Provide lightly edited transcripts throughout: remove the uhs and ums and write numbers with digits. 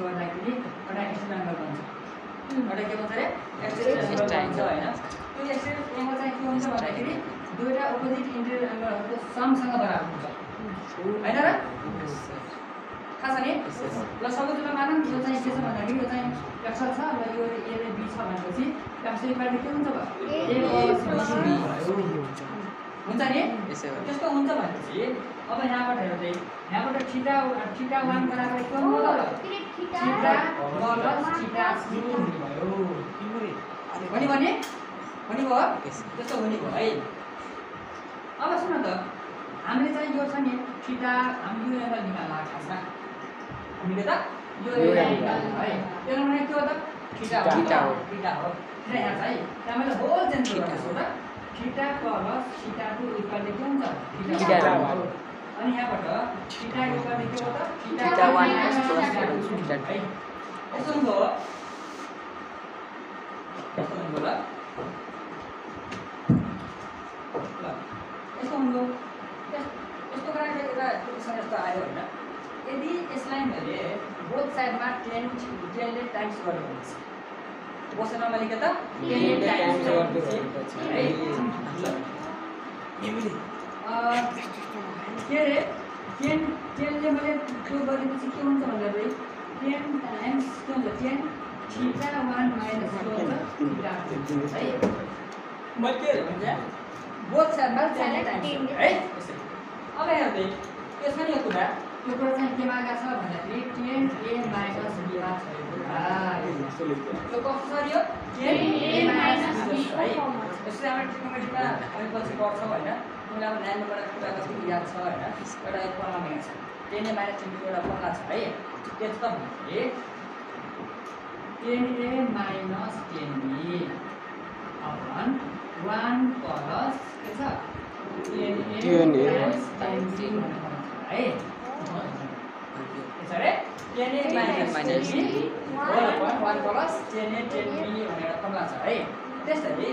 गर्दाखेरि एउटा exit angle बन्छ एउटा के भन्छ रे एक्सिट एङ्गल बन्छ हैन त्यो एक्सिट एङ्गल चाहिँ के हुन्छ भन्दाखेरि दुईटा अपोजिट इन्टेरियर एङ्गलहरुको समसँग बराबर हुन्छ हैन र थाहा छ नि ल सबैजना मानौं यो चाहिँ के छ भन्दाखेरि यो चाहिँ x छ र यो a र b छ भनेपछि x इक्वल के हुन्छ भयो a plus b हुन्छ नि त्यस्तो हुन्छ भनेपछि अब यहाँबाट हेर्दै यहाँबाट थीटा 1 बराबर के हुन्छ त थीटा प्लस थीटा 2 भयो भने भयो त्यस्तो हुने भयो है अब सुन त हामीले चाहिँ यो छ नि थीटा हामी यो एङ्गल निकाल्न खासमा हामीले त यो एङ्गल है त्यसले भने के हो त थीटा हो र यहाँ चाहिँ हामीले होल चेन्ज गर्छौं त थीटा प्लस थीटा 2 इक्वल के हुन्छ थीटा 1 अनि यहाँबाट थीटा इक्वल के हो त थीटा 1 प्लस थीटा 2 है यसो हुन्छ ल यसो हुन्छ यस्तो गरेर एउटा क्वेशन यस्तो आयो हैन यदि यसलाई मैले बोथ साइडमा 10 ले टाइम्स गर्नु हुन्छ क्वेशन मैले के त 10 ले टाइम्स गर्दैछु है के रे 10 ले मैले त्यो गरेपछि के हुन्छ भन्दाखेरि 10 टाइम्स के हुन्छ 10 थीटा 1 माइनस के हुन्छ थीटा 2 है म के भन्छ बोथ साइडमा 10 ले टाइम्स है अब हेर्दै यसमा यो कुरा चाहिँ केमा गएको छ भन्दाखेरि 10a माइनस b मा छ यो कस्तो छ यो 10a माइनस b है यसले हामी ट्रिग्नोमेट्रीमा पछि गर्छौं हैन मलाई अब न्यानोबाट कुरा कति याद छ हैन एउटा एक फर्मुला छ 10a माइनस b एउटा फर्मुला छ है के छ त भने 10a minus 10b upon 1 plus के छ 10a माइनस 10b है यसरी 10a minus b whole upon 1 plus 10a 10b भनेर फर्मुला छ है त्यसैले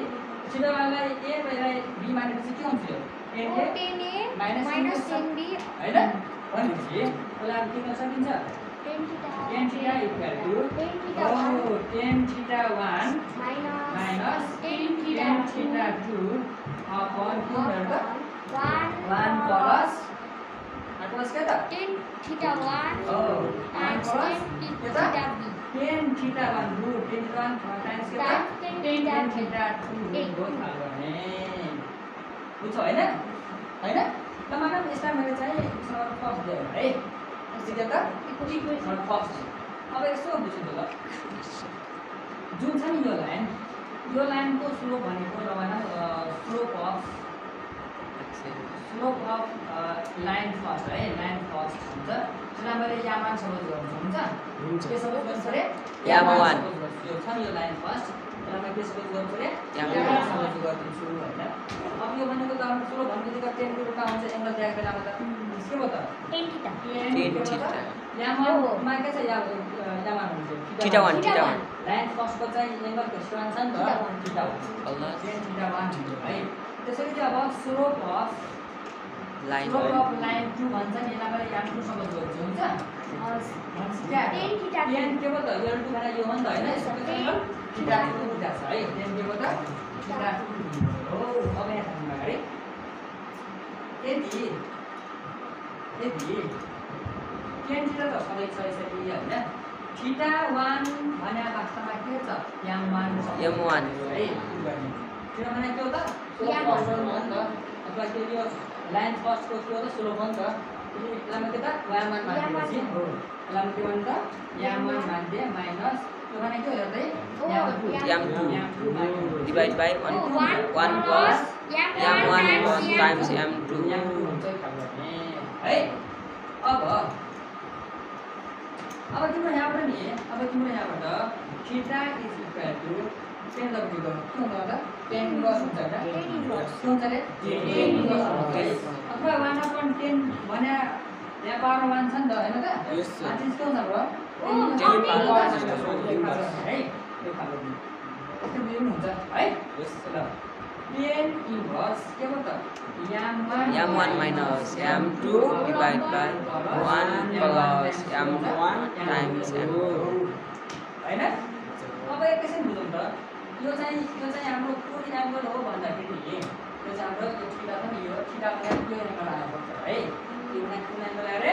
सिधालाई a बाइ b मानेपछि के हुन्छ यो 10a माइनस 10b हैन भनेपछि यसलाई के गर्न सकिन्छ 10 theta equal to 10 theta 1 minus 10 theta 2 upon के हुन्छ 1 प्लस प्लस के त 10 theta 1 times 10 theta b 10 theta 1 root 10 theta 1 times के त 10 थीटा 2 हो थाल्ने बुझ्छ हैन ल मानौ यसमा मैले चाहिँ सर फर्स्ट दिए है ठीक त इक्वेसन फर्स्ट अब यसो बुझ्नु ल जुन छ नि यो लाइनको स्लोप भनेको तपाईलाई स्लोप अफ लाइन फर्स्ट है लाइन फर्स्ट हुन्छ त्यसलाई मैले यामान सपोज गर्छु हुन्छ के सपोज गर्छु रे यामान यो छ नि यो लाइन फर्स्ट त्यसलाई मैले के सपोज गर्छु रे यामान सपोज गर्छु हैन अब यो भनेको त हाम्रो स्लोप भनेको 10 को रूपमा हुन्छ एंगल दिएको बेलामा त के हो त 10 थीटा यामान मा के छ यामान हुन्छ थीटा 1 लाइन फर्स्ट को चाहिँ एंगल कस्तो छ नि त थीटा 1 10 थीटा 1 है त्यसैले चाहिँ अब स्लोप अफ लाइन 2 भन्छ नि यसलाई मैले यहाँ 2 सपोज गर्छु हुन्छ क्या 10 थीटा 10 के हो त यो 2 भनेको यो हो नि त हैन यसको चाहिँ थीटा 2 बुझ्छ है 10 के हो त थीटा 2 हो अब यहाँ थाहा गरे यदि 10 थीटा त सबै छ यसरी हैन थीटा 1 भने वास्तवमा के छ m1 है किनभने के हो त स्लोप अफ हो नि त अथवा के यो लाइन फर्स्ट को के हो त स्लोप हो नि त त्यसलाई के त y1 मानेपछि हो यसलाई के भन्छ y1 मान्थे माइनस त्यो भने के हो हेर्दै m2 divide by 1 plus m1 times m2 हुन्छ है अब तिम्रो यहाँबाट नि तिम्रो यहाँबाट थीटा इज इक्वल टु 10 लब्दी गर्नु के हुन्छ त 10 इन्भर्स हुन्छ हैन के हुन्छ रे 10 इन्भर्स अथवा 1/10 भने यहाँ पावर 1 छ नि त हैन त यस अनि के हुन्छ ब्रो 10 पावर है यो खालको यस्तो बिउ हुन्छ है यस ल tan inverse के हो त m1 minus m2 divided by 1 plus m1 times m2 हैन अब एकैछिन बुझौँ त यो चाहिँ हाम्रो कुन एंगल हो भन्दाखेरि यो चाहिँ हाम्रो यो थीटा पनि यो थीटा भनेको यो एंगल आएको छ है यो कुन एंगल आयो रे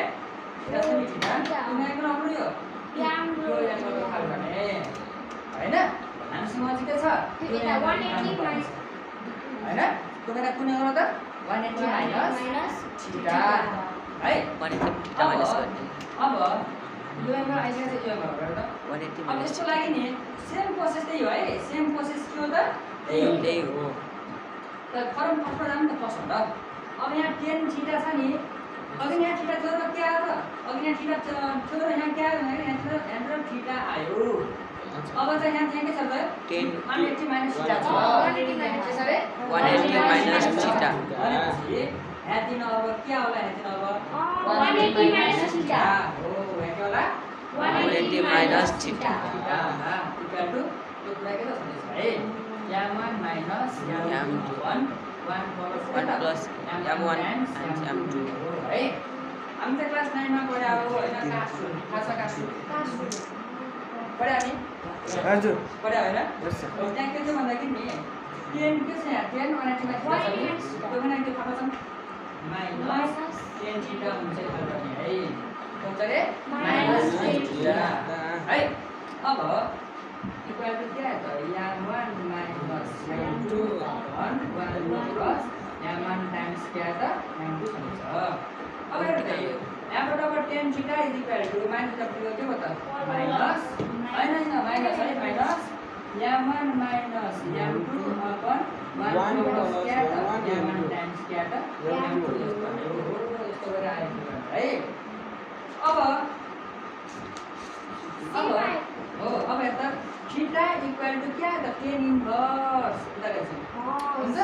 थीटा पनि थीटा कुन एंगल हाम्रो यो एंगल को थाल गर्ने हैन हामीसँग चाहिँ के छ यो 180 माइनस हैन तपाईलाई कुन एंगल त 180 माइनस थीटा है 180 थीटा माइनस गर्ने अब यो एंगल आइसकेको छ यो एंगल हो त 180 अब यसको लागि नि सेम प्रोसेस त्यही हो है सेम प्रोसेस के हो त त्यही हो त फरक फरक जाम त प्लस हो त अब यहाँ tan थीटा छ नि अघि यहाँ थीटा थियो र के आयो त अघि यहाँ थीटा थियो र यहाँ के आयो भने यहाँ थीटा आयो अब चाहिँ यहाँ के छ त 180 माइनस थीटा छ 180 माइनस के छ रे 180 माइनस थीटा यहाँ दिन अब के होला यहाँ दिन अब 180 माइनस थीटा हो यहाँ के होला 180 माइनस थीटा इक्वल टु यो कुरा के त सन्देश है m1 minus m2 1 plus m1 times m2 है हामी त क्लास 9 मा पढ्या हो हैन कासु पढ्या नि हजुर पढ्या हैन यस सर त्यहाँ के छ भन्दाखेरि नि tan के छ यहाँ tan 180 माइनस त्यो पनि के थाहा छ माइनस tan थीटा हुन्छ यो गर्ने है हुन्छ रे माइनस थीटा है अब इक्वल टु के आयो त m1 minus m2 1 plus m1 times के आयो त m2 हुन्छ अब हेर्नु त यहाँबाट अब tan theta is equal to minus के हो त माइनस हैन माइनस है minus m1 minus m2 upon 1 plus के आयो त m1 टाइम्स के आयो त m2 यस्तो गरेर आएको है अब हेर्दा थीटा इक्वल टु क्या त tan इन्भर्स उता रहेछ हुन्छ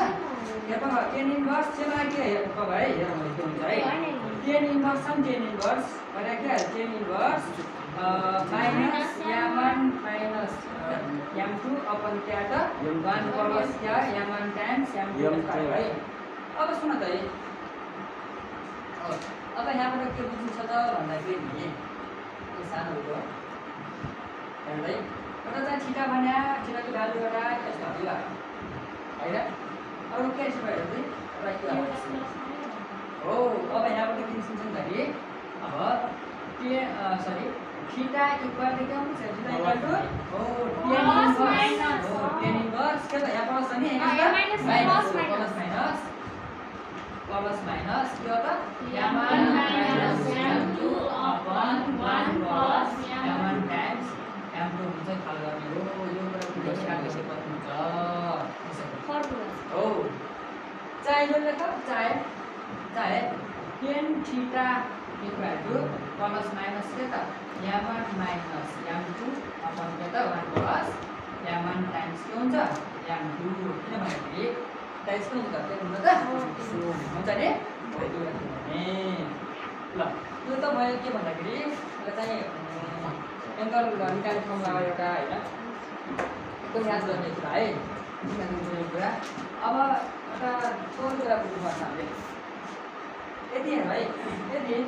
यहाँ अब tan इन्भर्स चाहिँ मलाई के हेर्नु है हेरौँ के हुन्छ है tan इन्भर्स छ tan इन्भर्स भने के tan inverse minus m1 minus m2 upon क्या त 1 प्लस क्या m1 टाइम्स m2 है अब सुन त है अब यहाँबाट के बुझ्नु छ त भन्दाखेरि नि यो सानो हो हेर्दै एउटा चाहिँ थीटा भन्या थीटाको भ्यालु एउटा यस्तो हो हैन अरु के छ हेर्दै हो अब यहाँबाट के निस्किन्छ भन्दाखेरि अब के सरी थीटा इक्वल टु के हुन्छ थीटा इक्वल टु हो tan इन्भर्स के त यहाँ प्लस छ नि प्लस माइनस के हो त m1 minus m2 upon 1 plus m1 times m2 हुन्छ थाल गर्ने हो यो कुरा बुझिसकेपछि कति हुन्छ हो चाहे यो लेख चाहे tan theta equal to plus minus के त m1 माइनस m2 अपन के त 1 प्लस m1 टाइम्स के हुन्छ m2 किन भन्दाखेरि टाइम्स के हुन्छ के हुन्छ त हुन्छ नि ल यो त भयो के भन्दाखेरि यसलाई चाहिँ एंगल निकाल्ने फर्मुला एउटा हैन एकदम याद गर्ने कुरा है निकाल्ने कुरा अब एउटा सोल कुरा बुझ्नुपर्छ हामीले यति हेर्नु है यदि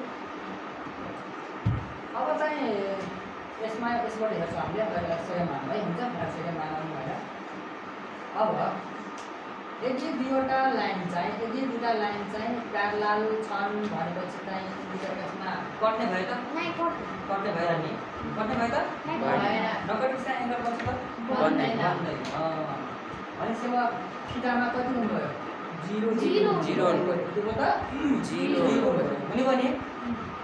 अब चाहिँ यसबाट हेर्छौँ हामीले पहिला सेकेन्ड मानौँ है हुन्छ सेकेन्ड मानौँ भएर अब यदि दुईवटा लाइन चाहिँ दुईटा लाइन चाहिँ प्यारलल छन् भनेपछि चाहिँ दुईवटामा कट्ने भयो त कट्ने भएन नि कट्ने भयो त नकटेपछि चाहिँ एंगल बन्छ त बन्दैन भनेपछि अब थीटामा कति हुनु भयो 0 हुनु त 0 हुने भने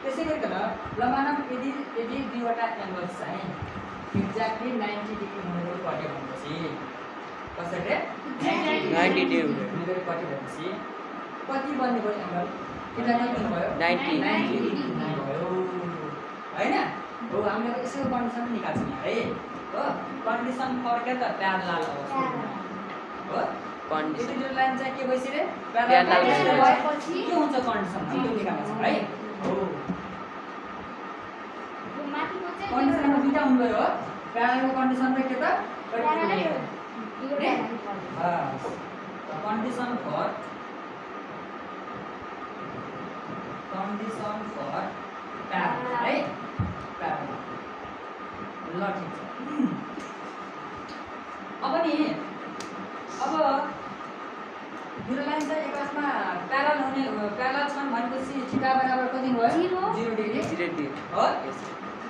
त्यसै गरिकन ल मानौँ यदि दुईवटा एंगल चाहिँ एक्ज्याक्टली 90 डिग्री हुने कट्यो भनेपछि कसरी 90 डिग्री हुने कट्यो भनेपछि कति बन्ने भयो एंगल किन कति भयो 90 भयो हैन हो हामीले यसको कन्डिसन निकाल्छौँ है हो कन्डिसन फर के त प्यारलल हो कन्डिसन लाइन चाहिँ के भइसक्यो प्यारलल भएपछि के हुन्छ कन्डिसन हामी निकाल्छौँ है हो कन्डिसनमा दुईटा हुनु भयो हो प्यारललको कन्डिसन र के त condition for parallel, right? Parallel. ल ठीक छ। अब नि अब दुईटा लाइन चाहिँ एकआपसमा प्यारल हुने प्यारल छन् भनेपछि थीटा बराबर कति भयो? 0 डिग्री 0 डिग्री हो। यस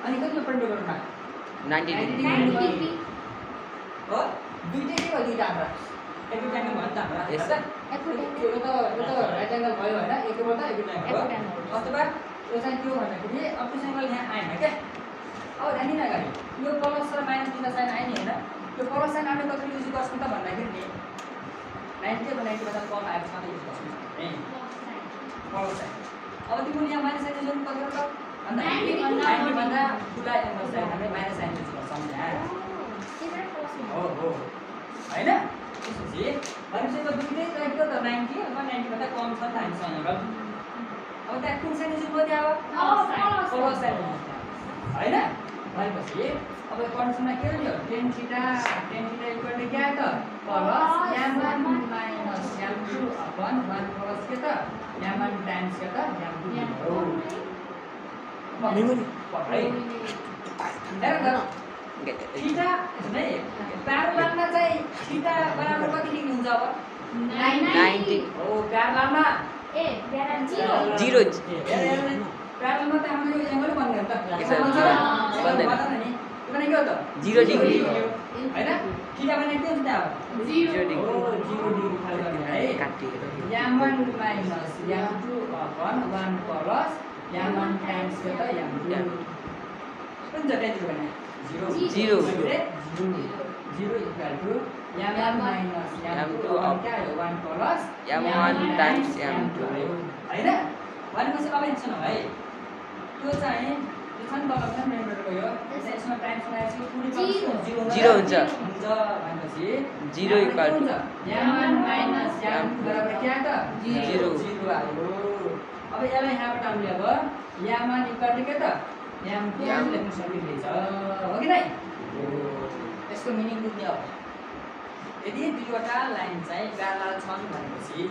अनि कति परपेन्डिकुलरमा 90 डिग्री 90 डिग्री हो। दुईटै के भयो? दुईटा हाम्रो एक्युट एंगल भयो नि त हाम्रो Yes. यो त राइट एंगल भयो हैन? एकैबाट एक्युट एंगल हो। अथवा यो चाहिँ के हो भन्दाखेरि अप्टिक एंगल यहाँ आएन के। अब ध्यान दिन अगाडि यो प्लस र माइनस दुईटा साइन आए नि हैन? यो प्लस साइन आउने कति युज गर्छौं त भन्दाखेरि नि 90 को 90 भन्दा कम आएको छ त युज गर्छौं है प्लस साइन। अब तिमीले यहाँ माइनस साइन युज गर्नु त भन्दा 90 भन्दा ठुला एंगल चाहिँ हामीले माइनस साइन युज गर्छौं यहाँ। हो हैन? त्यसपछि भनेपछि यो दुईटै चाहिँ के त 90 अथवा 90 भन्दा कम छ नि हामीसँग एंगल। अब त्यहाँ कुन साइन युज गर्दै अब प्लस साइन हैन? भनेपछि अब कन्डिसनमा के हो नि tan थीटा इक्वल टु क्या त plus m1 minus m2 upon 1 plus के त m1 टाइम्स के त m2 हो। मेमोरी पढाइ हेर त थीटा नै प्यारललमा चाहिँ थीटा बराबर कति डिग्री हुन्छ अब? 90 हो प्यारललमा 0 प्यारललमा त हाम्रो यो एंगल बन्दैन त बन्दैन। नि भने के हो त 0 डिग्री हैन? थीटा भने के हुन्छ अब 0 डिग्री हो 0 डिग्री खाली गर्ने है। काटिएर m1 minus m2 upon 1 plus m1 times के त m2 कुन जग्गा 0 भने 0 0 equal to m1 minus m2 upon क्या हो 1 प्लस m1 टाइम्स m2 हैन? भनेपछि अब एकछिन है त्यो चाहिँ यो छन् तल छ मेम्बरको यो यसमा टाइम्स लगाएपछि पुरै तल 0 हुन्छ भनेपछि 0 equal to m1 minus m2 बराबर क्या त 0 आयो। अब यसलाई यहाँबाट हामीले अब m1 इक्वल टु के त m2 लेख्न सकिन्छ हो कि नै? यसको मिनिङ बुझ्ने अब यदि दुईवटा लाइन चाहिँ प्यारलल छन् भनेपछि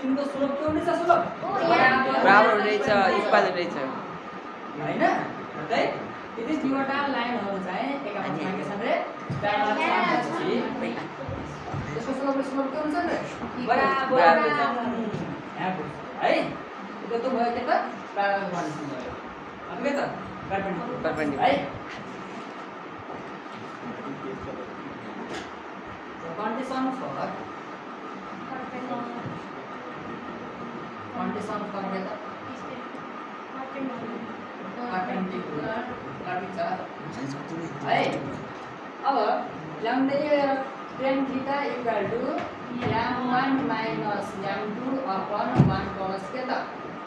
तिनको स्लोप के हुनेछ? स्लोप बराबर रहेछ इक्वल रहेछ हैन? है यदि दुईवटा लाइनहरु चाहिँ एकापसमा के छन् रे प्यारलल छन् भनेपछि यसको स्लोप के हुन्छ नि? बराबर यहाँ बुझ है। यो त भयो के त प्यारलल कन्डिसन भयो। अब के त परपेन्डिकुलर है। कन्डिसन फर के त परपेन्डिकुलर है। अब ल्याउँदै tan theta equal to m1 minus m2 upon 1 plus के त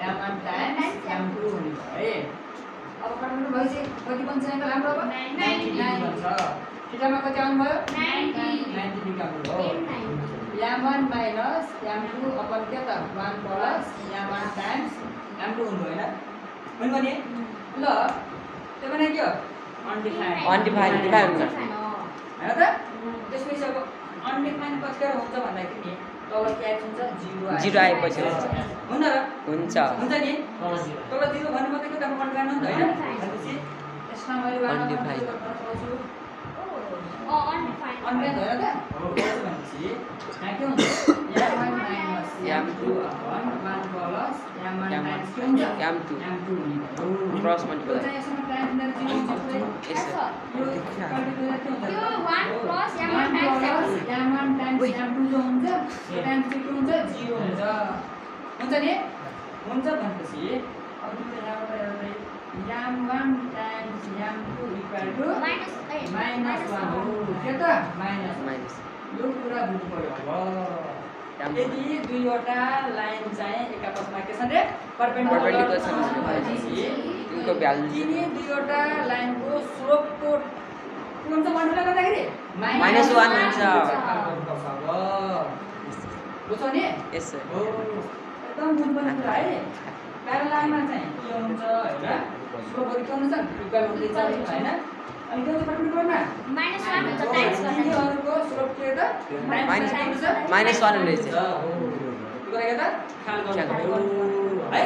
m1 टाइम्स m2 हुने भयो है। अब परपेन्डिकुलर भएपछि कति बन्छ एंगल हाम्रो अब 90 बन्छ। थीटामा कति आउनु भयो? 90 डिग्री आउनु भयो। m1 माइनस m2 अपन के त 1 प्लस m1 टाइम्स m2 हुनु भयो हैन? हुन्छ भने ल त्यो भने के हो? अनडिफाइन हुन्छ हैन त? त्यसपछि अब अनडिफाइन कतिखेर हुन्छ भन्दाखेरि नि तल के हुन्छ 0 आएपछि हुन्छ र हुन्छ नि तल 0 भन्नु मात्रै के त अनडिफाइन हुन्छ हैन? भनेपछि यसमा मैले Undefined. अनडिफाइन होइन त? हो भनेपछि यहाँ के हुन्छ? m1 minus m2 upon 1 plus m1 times के हुन्छ? m2 हुने भयो। क्रस त्यो मल्टिप्लाई चाहिँ यसमा टाइम्स दिएर 0 हुन्छ। यस सर यो कल्कुलेटर के हुन्छ? यो 1 प्लस m1 टाइम्स m2 जो हुन्छ त्यो टाइम्स के हुन्छ? 0 हुन्छ। हुन्छ नि? हुन्छ भनेपछि अब तिमीले यहाँबाट हेर्दै m1 times m2 equal to minus 1 हो के त? माइनस यो कुरा बुझ्नु पर्यो। अब यदि दुईवटा लाइन चाहिँ एकापसमा के छन् रे परपेन्डिकुलर छन् भनेपछि तिनको भ्यालु तिनी दुईवटा लाइनको स्लोपको के हुन्छ मल्टिप्लाई गर्दाखेरि -1 हुन्छ। बुझ्छौ नि? यस सर हो एकदम बुझ्नुपर्ने कुरा है। प्यारललमा चाहिँ के हुन्छ हैन? स्लोपहरु के हुन्छ? इक्वल हुँदै जान्छ हैन? अनि त्यो चाहिँ पठाउनु पर्दैन -1 हुन्छ टाइम्स गर्दा यिनीहरुको स्लोप के त -1 रहेछ यो गरेको त ख्याल गर्नु है